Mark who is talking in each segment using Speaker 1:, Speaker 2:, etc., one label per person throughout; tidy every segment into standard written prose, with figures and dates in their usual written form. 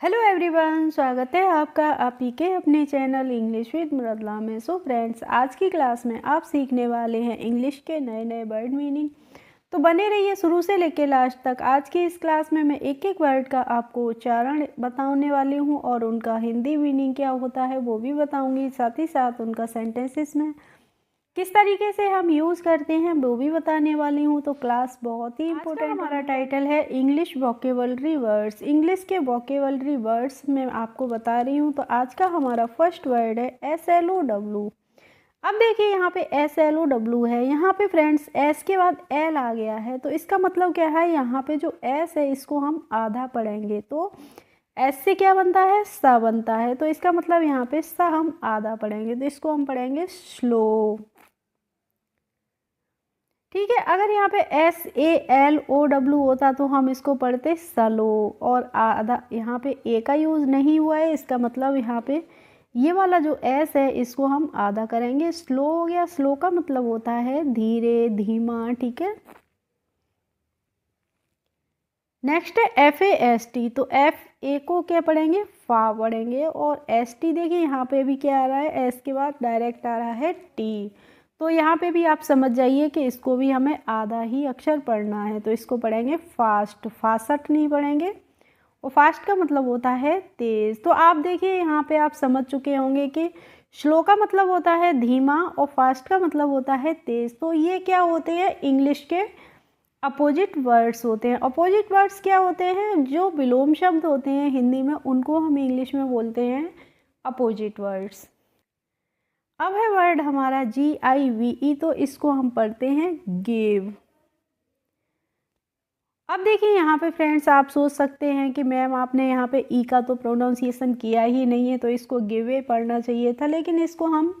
Speaker 1: Hello everyone, स्वागत है आपका आप ही के अपने चैनल इंग्लिश विद मृदुला में। सो फ्रेंड्स, आज की क्लास में आप सीखने वाले हैं इंग्लिश के नए नए वर्ड मीनिंग। तो बने रहिए शुरू से लेकर लास्ट तक। आज की इस क्लास में मैं एक एक वर्ड का आपको उच्चारण बताने वाली हूँ और उनका हिंदी मीनिंग क्या होता है वो भी बताऊँगी। साथ ही साथ उनका सेंटेंसेस में किस तरीके से हम यूज़ करते हैं वो भी बताने वाली हूँ। तो क्लास बहुत ही इम्पोर्टेंट। हमारा टाइटल है इंग्लिश वोकेबलरी वर्ड्स। इंग्लिश के वोकेबलरी वर्ड्स मैं आपको बता रही हूँ। तो आज का हमारा फर्स्ट वर्ड है SLOW। अब देखिए यहाँ पे SLOW है। यहाँ पे फ्रेंड्स एस के बाद एल आ गया है, तो इसका मतलब क्या है, यहाँ पे जो एस है इसको हम आधा पढ़ेंगे। तो एस से क्या बनता है, सा बनता है। तो इसका मतलब यहाँ पे सा हम आधा पढ़ेंगे, तो इसको हम पढ़ेंगे स्लो। ठीक है। अगर यहाँ पे SALOW होता तो हम इसको पढ़ते सलो, और आधा यहाँ पे ए का यूज़ नहीं हुआ है, इसका मतलब यहाँ पे ये वाला जो एस है इसको हम आधा करेंगे। स्लो हो गया। स्लो का मतलब होता है धीरे, धीमा। ठीक है। नेक्स्ट है FAST। तो FA को क्या पढ़ेंगे, फा पढ़ेंगे। और ST देखिए यहाँ पे भी क्या आ रहा है, एस के बाद डायरेक्ट आ रहा है टी। तो यहाँ पे भी आप समझ जाइए कि इसको भी हमें आधा ही अक्षर पढ़ना है, तो इसको पढ़ेंगे फास्ट। फास्ट नहीं पढ़ेंगे। और फास्ट का मतलब होता है तेज़। तो आप देखिए यहाँ पे आप समझ चुके होंगे कि स्लो का मतलब होता है धीमा और फास्ट का मतलब होता है तेज़। तो ये क्या होते हैं, इंग्लिश के अपोजिट वर्ड्स होते हैं। अपोजिट वर्ड्स क्या होते हैं, जो विलोम शब्द होते हैं हिंदी में उनको हम इंग्लिश में बोलते हैं अपोजिट वर्ड्स। अब है वर्ड हमारा GIVE। तो इसको हम पढ़ते हैं गिव। अब देखिए यहाँ पे फ्रेंड्स आप सोच सकते हैं कि मैम आपने यहाँ पे ई का तो प्रोनाउंसिएशन किया ही नहीं है, तो इसको गिवे पढ़ना चाहिए था। लेकिन इसको हम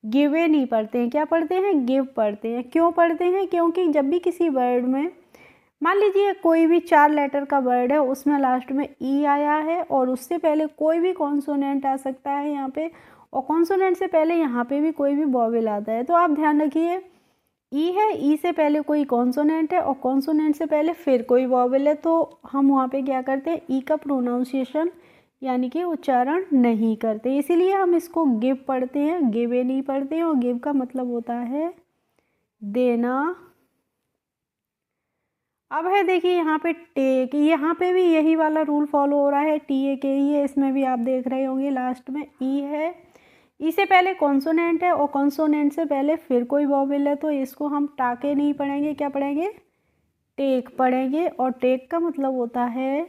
Speaker 1: गिवे नहीं पढ़ते हैं, क्या पढ़ते हैं, गिव पढ़ते हैं। क्यों पढ़ते हैं, क्योंकि जब भी किसी वर्ड में मान लीजिए कोई भी 4 लेटर का वर्ड है, उसमें लास्ट में ई आया है और उससे पहले कोई भी कॉन्सोनेंट आ सकता है यहाँ पे, और कॉन्सोनेंट से पहले यहाँ पे भी कोई भी वॉवेल आता है। तो आप ध्यान रखिए, ई है, ई से पहले कोई कॉन्सोनेंट है और कॉन्सोनेंट से पहले फिर कोई वॉवेल है, तो हम वहाँ पे क्या करते हैं, ई का प्रोनाउंसिएशन यानी कि उच्चारण नहीं करते। इसीलिए हम इसको गिव पढ़ते हैं, गिवे नहीं पढ़ते हैं। और गिव का मतलब होता है देना। अब है देखिए यहाँ पे टेक। यहाँ पे भी यही वाला रूल फॉलो हो रहा है, TAKE है। इसमें भी आप देख रहे होंगे लास्ट में ई है, ई से पहले कॉन्सोनेंट है और कॉन्सोनेंट से पहले फिर कोई वॉवेल है, तो इसको हम टाके नहीं पढ़ेंगे, क्या पढ़ेंगे, टेक पढ़ेंगे। और टेक का मतलब होता है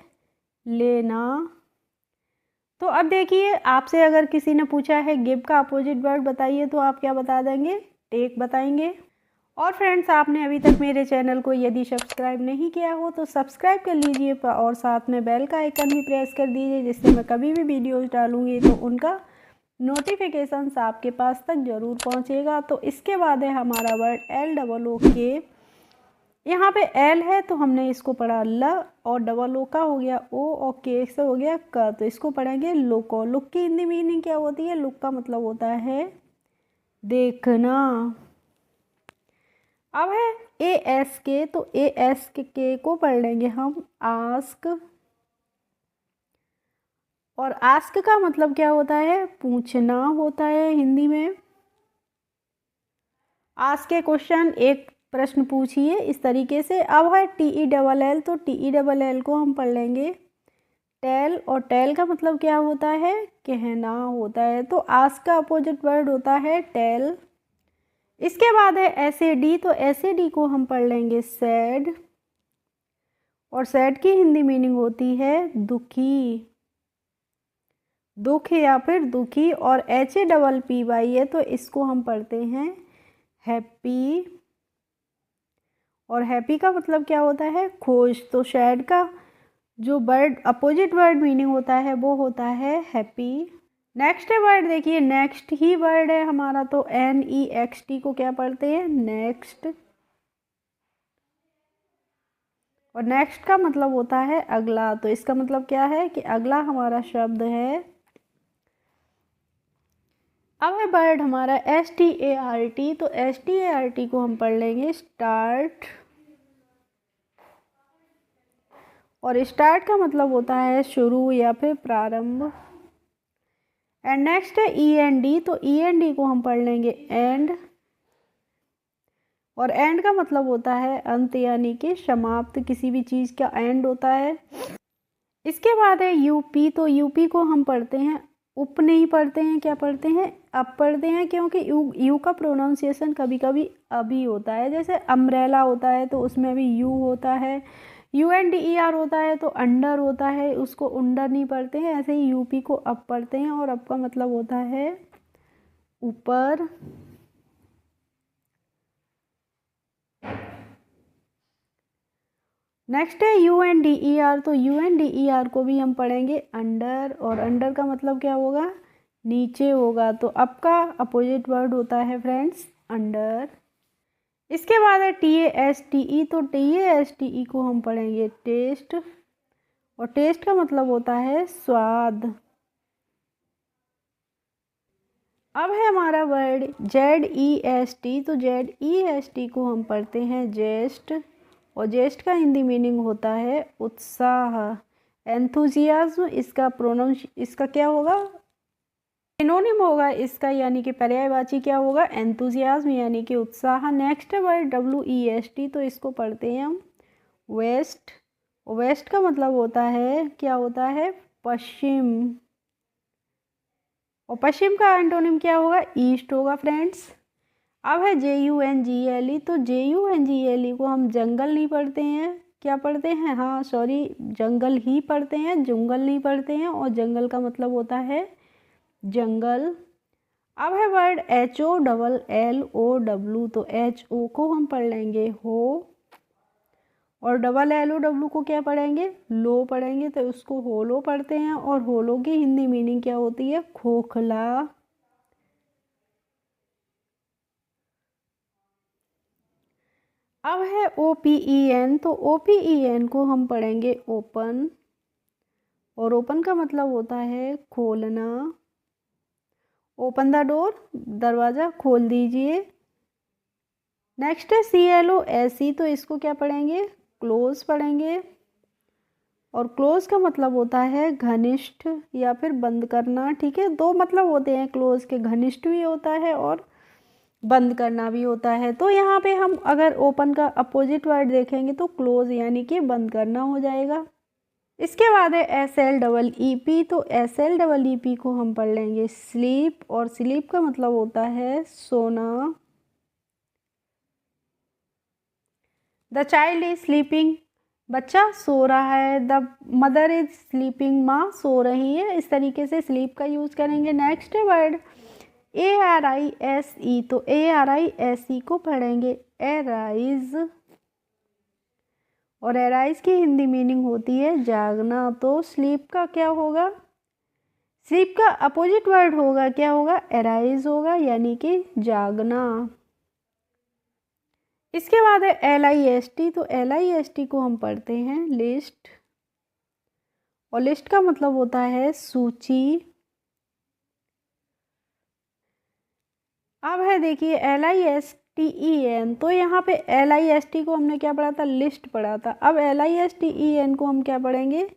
Speaker 1: लेना। तो अब देखिए आपसे अगर किसी ने पूछा है गिव का अपोजिट वर्ड बताइए, तो आप क्या बता देंगे, टेक बताएंगे। और फ्रेंड्स, आपने अभी तक मेरे चैनल को यदि सब्सक्राइब नहीं किया हो तो सब्सक्राइब कर लीजिए और साथ में बेल का आइकन भी प्रेस कर दीजिए, जिससे मैं कभी भी वीडियोस डालूंगी तो उनका नोटिफिकेशंस आपके पास तक ज़रूर पहुंचेगा। तो इसके बाद है हमारा वर्ड LOOK। यहाँ पे एल है तो हमने इसको पढ़ा ल, और डबल ओ का हो गया ओ, और के से हो गया क, तो इसको पढ़ेंगे लुक। लुक की हिंदी मीनिंग क्या होती है, लुक का मतलब होता है देखना। अब है ASK। तो ASK को पढ़ लेंगे हम आस्क। और आस्क का मतलब क्या होता है, पूछना होता है हिंदी में। आस्क के क्वेश्चन, एक प्रश्न पूछिए, इस तरीके से। अब है TELL। तो TELL को हम पढ़ लेंगे टेल। और टेल का मतलब क्या होता है, कहना होता है। तो आस्क का अपोजिट वर्ड होता है टेल। इसके बाद है SAD। तो SAD को हम पढ़ लेंगे सैड। और सैड की हिंदी मीनिंग होती है दुखी, दुख या फिर दुखी। और HAPPY है तो इसको हम पढ़ते हैं हैप्पी। और हैप्पी का मतलब क्या होता है, खुश। तो सैड का जो वर्ड अपोजिट वर्ड मीनिंग होता है वो होता है हैप्पी। नेक्स्ट वर्ड देखिए, नेक्स्ट ही वर्ड है हमारा। तो NEXT को क्या पढ़ते हैं, नेक्स्ट। और नेक्स्ट का मतलब होता है अगला। तो इसका मतलब क्या है कि अगला हमारा शब्द है। अब है वर्ड हमारा START। तो START को हम पढ़ लेंगे स्टार्ट। और स्टार्ट का मतलब होता है शुरू या फिर प्रारंभ। एंड नेक्स्ट है ई एन डी, तो ई एन डी को हम पढ़ लेंगे एंड, और एंड का मतलब होता है अंत यानी कि समाप्त, किसी भी चीज़ का एंड होता है। इसके बाद है यूपी, तो यूपी को हम पढ़ते हैं उप नहीं पढ़ते हैं, क्या पढ़ते हैं, अप पढ़ते हैं, क्योंकि यू का प्रोनाउंसिएशन कभी कभी अभी होता है। जैसे अम्ब्रेला होता है तो उसमें भी यू होता है, U N D E R होता है तो अंडर होता है, उसको उंडर नहीं पढ़ते हैं। ऐसे ही यूपी को अप पढ़ते हैं, और अप का मतलब होता है ऊपर। नेक्स्ट है U N D E R, तो U N D E R को भी हम पढ़ेंगे अंडर, और अंडर का मतलब क्या होगा, नीचे होगा। तो अप का अपोजिट वर्ड होता है फ्रेंड्स अंडर। इसके बाद है T A S T E, तो T A S T E को हम पढ़ेंगे टेस्ट, और टेस्ट का मतलब होता है स्वाद। अब है हमारा word Z E S T, तो जेड ई एस टी को हम पढ़ते हैं जेस्ट, और जेस्ट का हिंदी मीनिंग होता है उत्साह, एंथुजियाज्म। इसका प्रोनाउंस, इसका क्या होगा, सिनोनिम होगा इसका, यानी कि पर्यायवाची क्या होगा, एंथुजियाज्म यानी कि उत्साह। Next word W E S T, तो इसको पढ़ते हैं हम वेस्ट, वेस्ट का मतलब होता है, क्या होता है, पश्चिम, और पश्चिम का एंटोनिम क्या होगा, ईस्ट होगा फ्रेंड्स। अब है J U N G L E, तो J U N G L E को हम जंगल नहीं पढ़ते हैं, क्या पढ़ते हैं, हाँ सॉरी, जंगल ही पढ़ते हैं, जुंगल नहीं पढ़ते हैं, और जंगल का मतलब होता है जंगल। अब है word H O double L O W, तो एच ओ को हम पढ़ लेंगे हो, और डबल एल ओ डब्लू को क्या पढ़ेंगे, लो पढ़ेंगे, तो उसको होलो पढ़ते हैं, और होलो की हिंदी मीनिंग क्या होती है, खोखला। अब है ओ पी ई एन, तो ओ पी ई एन को हम पढ़ेंगे ओपन, और ओपन का मतलब होता है खोलना, ओपन द डोर, दरवाज़ा खोल दीजिए। नेक्स्ट है C L O S E, तो इसको क्या पढ़ेंगे, क्लोज पढ़ेंगे, और क्लोज का मतलब होता है घनिष्ठ या फिर बंद करना। ठीक है, दो मतलब होते हैं क्लोज के, घनिष्ठ भी होता है और बंद करना भी होता है। तो यहाँ पे हम अगर ओपन का अपोजिट वर्ड देखेंगे तो क्लोज यानी कि बंद करना हो जाएगा। इसके बाद है S L double E P, तो S L double E P को हम पढ़ लेंगे स्लीप, और स्लीप का मतलब होता है सोना। द चाइल्ड इज स्लीपिंग, बच्चा सो रहा है। द मदर इज स्लीपिंग, माँ सो रही है। इस तरीके से स्लीप का यूज़ करेंगे। Next word A R I S E, तो A R I S E को पढ़ेंगे एराइज, और एराइज की हिंदी मीनिंग होती है जागना। तो स्लीप का क्या होगा, स्लीप का अपोजिट वर्ड होगा, क्या होगा, एराइज होगा, यानी कि जागना। इसके बाद है एल आई एस टी, तो एल आई एस टी को हम पढ़ते हैं लिस्ट, और लिस्ट का मतलब होता है सूची। अब है देखिए L I S T E N, तो यहाँ पे एल आई एस टी को हमने क्या पढ़ा था, लिस्ट पढ़ा था। अब L I S T E N को हम क्या पढ़ेंगे,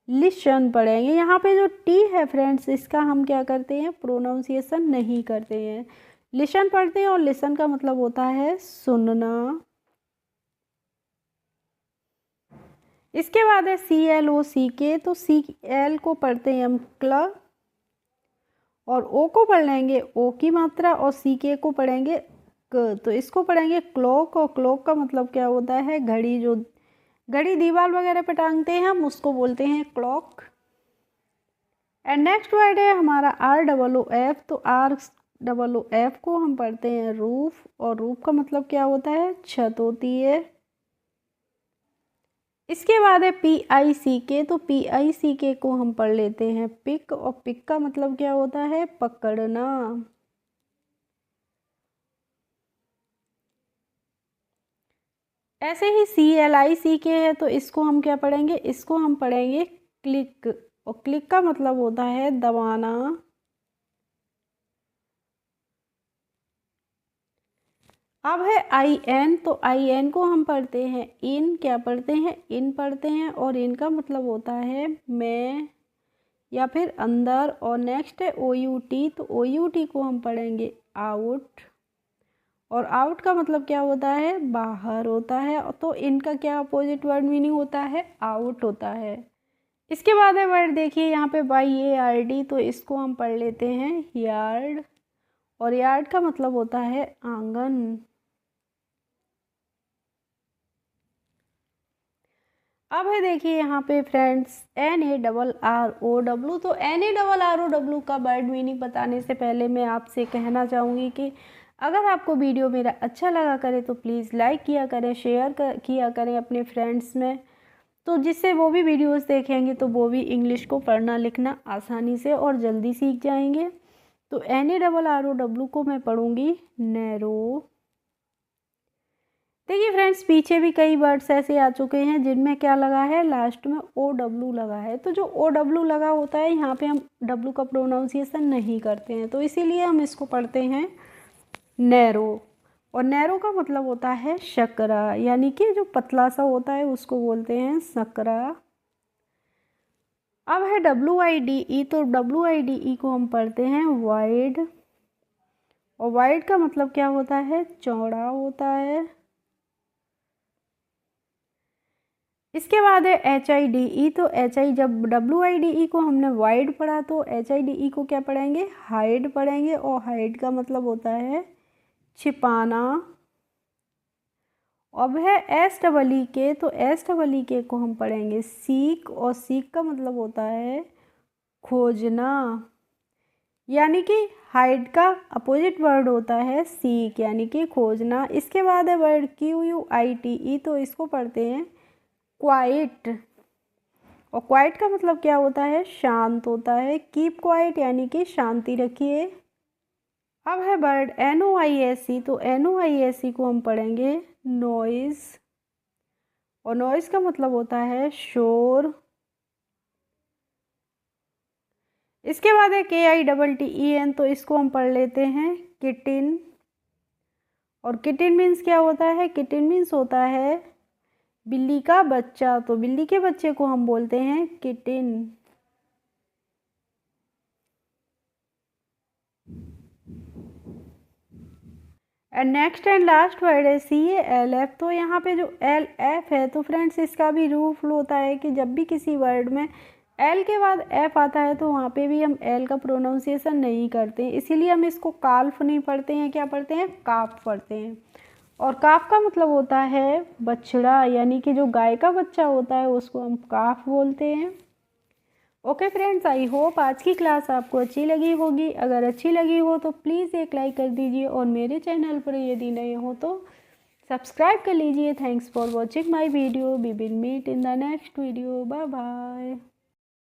Speaker 1: लिशन पढ़ेंगे। यहाँ पे जो टी है फ्रेंड्स, इसका हम क्या करते हैं, प्रोनाउंसिएशन नहीं करते हैं, लिशन पढ़ते हैं, और लिसन का मतलब होता है सुनना। इसके बाद है सी एल ओ सी के, तो सी एल को पढ़ते हैं हम क्ल, और ओ को पढ़ लेंगे ओ की मात्रा, और सी के को पढ़ेंगे क, तो इसको पढ़ेंगे क्लॉक, और क्लॉक का मतलब क्या होता है, घड़ी, जो घड़ी दीवार वगैरह पे टांगते हैं हम उसको बोलते हैं क्लॉक। एंड नेक्स्ट वर्ड है हमारा आर डबल ओ एफ, तो आर डबल ओ एफ को हम पढ़ते हैं रूफ, और रूफ का मतलब क्या होता है, छत होती है। इसके बाद है पी आई सी के, तो पी आई सी के को हम पढ़ लेते हैं पिक, और पिक का मतलब क्या होता है, पकड़ना। ऐसे ही सी एल आई सी के है, तो इसको हम क्या पढ़ेंगे, इसको हम पढ़ेंगे क्लिक, और क्लिक का मतलब होता है दबाना। अब है आई एन, तो आई एन को हम पढ़ते हैं इन, क्या पढ़ते हैं, इन पढ़ते हैं, और इनका मतलब होता है मैं या फिर अंदर। और नेक्स्ट है ओ यू टी, तो ओ यू टी को हम पढ़ेंगे आउट, और आउट का मतलब क्या होता है, बाहर होता है। तो इनका क्या अपोजिट वर्ड मीनिंग होता है, आउट होता है। इसके बाद है वर्ड देखिए यहाँ पे बाई ए आर डी, तो इसको हम पढ़ लेते हैं यार्ड, और यार्ड का मतलब होता है आंगन। अब है देखिए यहाँ पे friends N A double R O W, तो N A double R O W का वर्ड मीनिंग बताने से पहले मैं आपसे कहना चाहूँगी कि अगर आपको वीडियो मेरा अच्छा लगा करे तो प्लीज़ लाइक किया करें, शेयर किया करें अपने फ्रेंड्स में, तो जिससे वो भी वीडियोस देखेंगे तो वो भी इंग्लिश को पढ़ना लिखना आसानी से और जल्दी सीख जाएंगे। तो N A double R O W को मैं पढ़ूँगी नैरो। देखिए फ्रेंड्स पीछे भी कई वर्ड्स ऐसे आ चुके हैं जिनमें क्या लगा है, लास्ट में ओ डब्लू लगा है। तो जो ओ डब्लू लगा होता है यहाँ पे हम डब्लू का प्रोनाउंसिएशन नहीं करते हैं, तो इसीलिए हम इसको पढ़ते हैं नैरो। और नैरो का मतलब होता है शकरा, यानी कि जो पतला सा होता है उसको बोलते हैं सकरा। अब है डब्ल्यू आई डी ई, तो डब्ल्यू आई डी ई को हम पढ़ते हैं वाइड, और वाइड का मतलब क्या होता है, चौड़ा होता है। इसके बाद है एच आई डी ई, तो एच आई, जब डब्ल्यू आई डी ई को हमने वाइड पढ़ा तो एच आई डी ई को क्या पढ़ेंगे, हाइड पढ़ेंगे, और हाइड का मतलब होता है छिपाना। अब है एस डबल ई के, तो एस डबल ई के को हम पढ़ेंगे सीक, और सीक का मतलब होता है खोजना, यानी कि हाइड का अपोजिट वर्ड होता है सीक, यानी कि खोजना। इसके बाद है word Q U I T E, तो इसको पढ़ते हैं क्वाइट, और क्वाइट का मतलब क्या होता है, शांत होता है। कीप क्वाइट यानी कि शांति रखिए। अब है word N O I S C, तो एन ओ आई एस सी को हम पढ़ेंगे नॉइज़, और नॉइज़ का मतलब होता है शोर। इसके बाद है K I double T E N, तो इसको हम पढ़ लेते हैं किटिन, और किटिन मीन्स क्या होता है, किटिन मीन्स होता है बिल्ली का बच्चा, तो बिल्ली के बच्चे को हम बोलते हैं kitten. And next and last word है सी ए एल एफ, तो यहाँ पे जो एल एफ है तो फ्रेंड्स इसका भी रूल होता है कि जब भी किसी वर्ड में एल के बाद एफ आता है तो वहाँ पे भी हम एल का प्रोनाउंसिएशन नहीं करते हैं, इसीलिए हम इसको काल्फ नहीं पढ़ते हैं, क्या पढ़ते हैं, काफ पढ़ते हैं। और काफ का मतलब होता है बछड़ा, यानी कि जो गाय का बच्चा होता है उसको हम काफ बोलते हैं। ओके फ्रेंड्स, आई होप आज की क्लास आपको अच्छी लगी होगी। अगर अच्छी लगी हो तो प्लीज़ एक लाइक कर दीजिए, और मेरे चैनल पर यदि नए हो तो सब्सक्राइब कर लीजिए। Thanks for watching my video, we will meet in the next video, bye bye.